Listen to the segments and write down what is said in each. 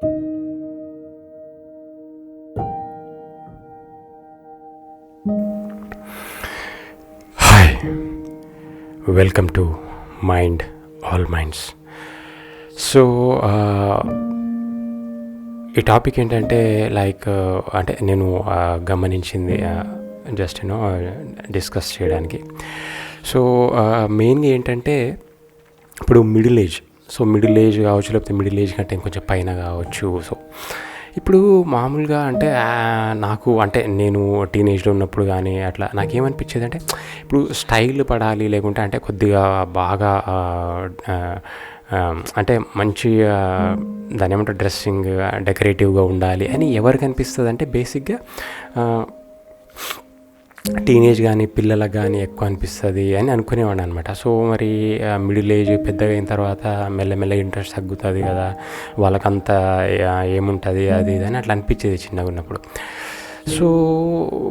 Hi, welcome to mind all minds. So ఈ topic ఏంటంటే అంటే నేను గమనించింది జస్ట్ డిస్కస్ చేయడానికి. సో మెయిన్గా ఏంటంటే ఇప్పుడు మిడిల్ ఏజ్ కావచ్చు, లేకపోతే మిడిల్ ఏజ్ కంటే ఇంకొంచెం పైన కావచ్చు. సో ఇప్పుడు మామూలుగా అంటే నాకు అంటే నేను టీనేజ్లో ఉన్నప్పుడు కానీ అట్లా నాకేమనిపించేది అంటే ఇప్పుడు స్టైల్ పడాలి, లేకుంటే అంటే కొద్దిగా బాగా అంటే మంచి దాని ఏమంటారు డ్రెస్సింగ్ డెకరేటివ్గా ఉండాలి అని ఎవరికి అనిపిస్తుంది అంటే బేసిక్గా టీనేజ్ కానీ పిల్లలకు కానీ ఎక్కువ అనిపిస్తుంది అని అనుకునేవాడు అనమాట. సో మరి మిడిల్ ఏజ్ పెద్దగా అయిన తర్వాత మెల్లమెల్ల ఇంట్రెస్ట్ తగ్గుతుంది కదా, వాళ్ళకంత ఏముంటుంది అది ఇది అని అట్లా అనిపించేది చిన్నగా ఉన్నప్పుడు. సో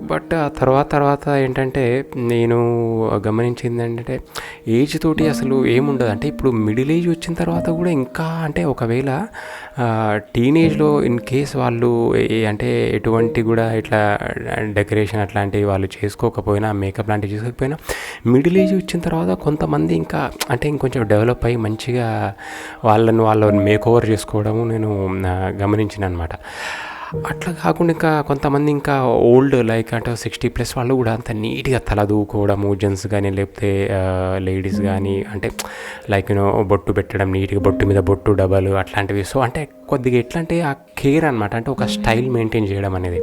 బట్ ఆ తర్వాత ఏంటంటే నేను గమనించింది ఏంటంటే ఏజ్ తోటి అసలు ఏముండదు. అంటే ఇప్పుడు మిడిల్ ఏజ్ వచ్చిన తర్వాత కూడా ఇంకా అంటే ఒకవేళ టీనేజ్లో ఇన్ కేస్ వాళ్ళు అంటే ఎటువంటి కూడా ఇట్లా డెకరేషన్ అట్లాంటివి వాళ్ళు చేసుకోకపోయినా, మేకప్ లాంటివి చేసుకోకపోయినా, మిడిల్ ఏజ్ వచ్చిన తర్వాత కొంతమంది ఇంకా అంటే ఇంకొంచెం డెవలప్ అయ్యి మంచిగా వాళ్ళని మేక్ ఓవర్ చేసుకోవడము నేను గమనించిన అనమాట. అట్లా కాకుండా ఇంకా కొంతమంది ఇంకా ఓల్డ్ అంటే 60+ వాళ్ళు కూడా అంత నీట్గా తల దూకోవడము, జెంట్స్ కానీ లేకపోతే లేడీస్ కానీ అంటే బొట్టు పెట్టడం, నీట్గా బొట్టు మీద బొట్టు డబల్ అట్లాంటివి. సో అంటే కొద్దిగా ఎట్లా అంటే ఆ కేర్ అనమాట, అంటే ఒక స్టైల్ మెయింటైన్ చేయడం అనేది.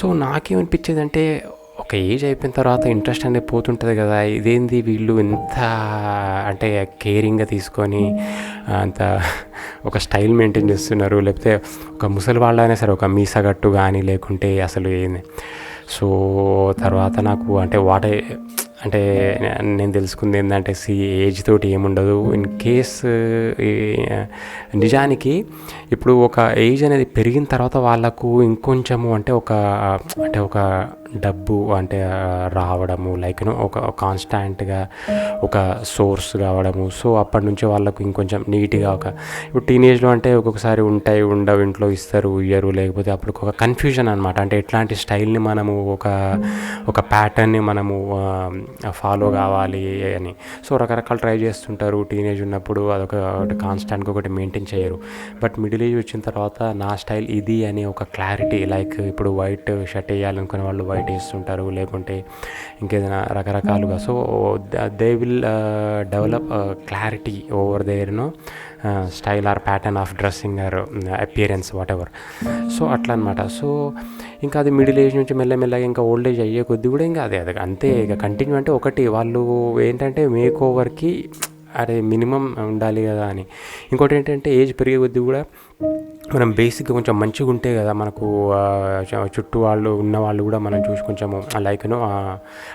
సో నాకేమనిపించేది అంటే ఒక ఏజ్ అయిపోయిన తర్వాత ఇంట్రెస్ట్ అనేది పోతుంటుంది కదా, ఇదేంది వీళ్ళు ఎంత అంటే కేరింగ్గా తీసుకొని అంత ఒక స్టైల్ మెయింటైన్ చేస్తున్నారు, లేకపోతే ఒక ముసలి వాళ్ళైనా సరే ఒక మీసగట్టు కానీ లేకుంటే అసలు ఏంది. సో తర్వాత నాకు అంటే నేను తెలుసుకుంది ఏంటంటే ఏజ్ తోటి ఏముండదు. ఇన్ కేస్ నిజానికి ఇప్పుడు ఒక ఏజ్ అనేది పెరిగిన తర్వాత వాళ్ళకు ఇంకొంచెము అంటే ఒక డబ్బు అంటే రావడము, ఒక కాన్స్టాంట్గా ఒక సోర్స్ కావడము. సో అప్పటి నుంచి వాళ్ళకు ఇంకొంచెం నీట్గా ఇప్పుడు టీనేజ్లో అంటే ఒక్కొక్కసారి ఉండవు, ఇంట్లో ఇస్తారు ఇయ్యరు, లేకపోతే అప్పుడు ఒక కన్ఫ్యూజన్ అనమాట. అంటే ఎట్లాంటి స్టైల్ని మనము ఒక ప్యాటర్న్ని మనము ఫాలో కావాలి అని. సో రకరకాలు ట్రై చేస్తుంటారు టీనేజ్ ఉన్నప్పుడు, అదొక కాన్స్టాంట్గా ఒకటి మెయింటైన్ చేయరు. బట్ మిడిల్ ఏజ్ వచ్చిన తర్వాత నా స్టైల్ ఇది అని ఒక క్లారిటీ, ఇప్పుడు వైట్ షర్ట్ వేయాలనుకునే వాళ్ళు వైట్ వేస్తుంటారు, లేకుంటే ఇంకేదైనా రకరకాలుగా. So they will develop clarity over their style or pattern of dressing or appearance whatever. So అట్లా అనమాట. సో ఇంకా అది మిడిల్ ఏజ్ నుంచి మెల్లమెల్లగా ఇంకా ఓల్డ్ ఏజ్ అయ్యే కొద్దీ కూడా ఇంకా అదే అంతే ఇక కంటిన్యూ. అంటే ఒకటి వాళ్ళు ఏంటంటే మేక్ ఓవర్కి అరే మినిమం ఉండాలి కదా అని. ఇంకోటి ఏంటంటే ఏజ్ పెరిగే కొద్దీ కూడా మనం బేసిక్గా కొంచెం మంచిగా ఉంటే కదా మనకు చుట్టూ ఉన్న వాళ్ళు కూడా మనం చూసి కొంచెము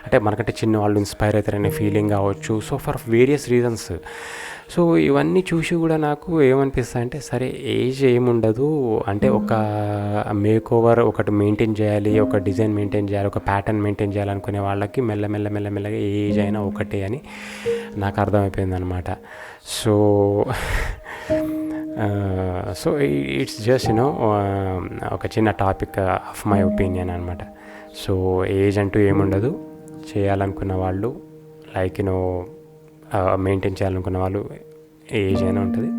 అంటే మనకంటే చిన్న వాళ్ళు ఇన్స్పైర్ అవుతారనే ఫీలింగ్ కావచ్చు. So for various reasons. So ఇవన్నీ చూసి కూడా నాకు ఏమనిపిస్తుంది అంటే సరే ఏజ్ ఏముండదు, అంటే ఒక మేక్ ఓవర్ ఒకటి మెయింటైన్ చేయాలి, ఒక డిజైన్ మెయింటైన్ చేయాలి, ఒక ప్యాటర్న్ మెయింటైన్ చేయాలనుకునే వాళ్ళకి మెల్లమెల్లగా ఏజ్ అయినా ఒకటే అని నాకు అర్థమైపోయింది అనమాట. సో ఇట్స్ జస్ట్ ఒక చిన్న టాపిక్ ఆఫ్ మై ఒపీనియన్ అనమాట. సో ఏజ్ అంటూ ఏముండదు, చేయాలనుకున్న వాళ్ళు మెయింటైన్ చేయాలనుకున్న వాళ్ళు ఏజ్ అయినా ఉంటుంది.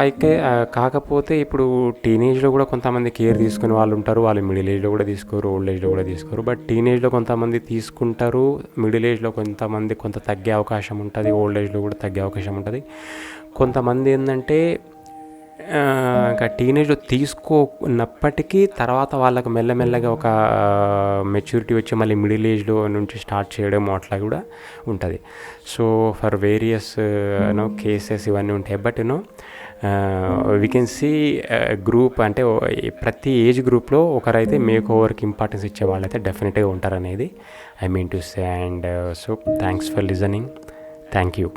అయితే కాకపోతే ఇప్పుడు టీనేజ్లో కూడా కొంతమంది కేర్ తీసుకునే వాళ్ళు ఉంటారు, వాళ్ళు మిడిల్ ఏజ్లో కూడా తీసుకోరు, ఓల్డ్ ఏజ్లో కూడా తీసుకోరు. బట్ టీనేజ్లో కొంతమంది తీసుకుంటారు, మిడిల్ ఏజ్లో కొంతమంది తగ్గే అవకాశం ఉంటుంది, ఓల్డ్ ఏజ్లో కూడా తగ్గే అవకాశం ఉంటుంది. కొంతమంది ఏంటంటే ఇంకా టీనేజ్లో తీసుకోనప్పటికీ తర్వాత వాళ్ళకు మెల్లమెల్లగా ఒక మెచ్యూరిటీ వచ్చి మళ్ళీ మిడిల్ ఏజ్లో నుంచి స్టార్ట్ చేయడం అట్లా కూడా ఉంటుంది. సో ఫర్ వేరియస్ కేసెస్ ఇవన్నీ ఉంటాయి. But we can see group అంటే ప్రతి ఏజ్ గ్రూప్లో ఒకరైతే మేక్ ఓవర్కి ఇంపార్టెన్స్ ఇచ్చే వాళ్ళైతే డెఫినెట్గా ఉంటారనేది I mean to say. And so thanks for listening. Thank you.